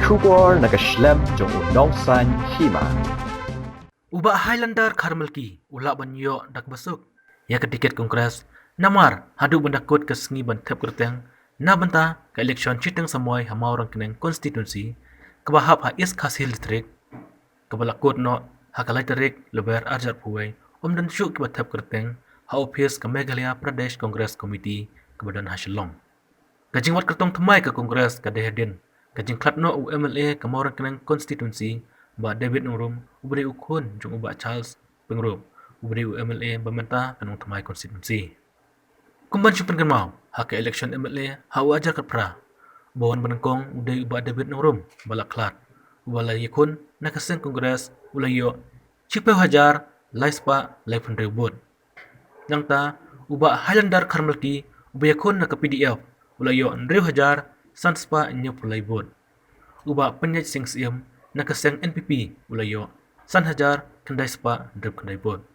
Shubor nakaslem jong udongsan hima. Uba Highlander Karmelki, ula banyo dak basuk. Ya ketiket kongres, namar hadu bandakut ke sengi bantep kerteng, na banta ke eleksyon citeng samoy hamau orang keneng konstitusi, kebahap ha is kasil listrik, kebalakut no hakalai terik leber arjar puwai, dan syuk ke bantep kerteng, ha ofis ke Meghalaya Pradesh Congress Committee ke badan Hashilong. Kajing wat kertong temai ke kongres ke dehedin, kajing klat no UMLA ke mau orang keneng konstitusi, Mbak David Nungrum, uberi ukun jung ubak Charles Pengrup, uberi UMLA bermentah kanong temai konstitusi. Kumban syupen mau, hak election MLA, hau ajar kerpra. Bawan benengkong udai ubak David Nungrum, balak klat. Ubala yakun, nakaseng kongres, ulayo, cipe hajar, laispa, laipun rebut. Yang ta, ubak Highlander Karmelki, ubayakun nak PDF, ulayo Andrew Hajar, sanspa inyo pulai bot. Ubak penyaj sing siem, nakaseng NPP, ulayo, San Hajar, kendai spa, Andrew kendai bot.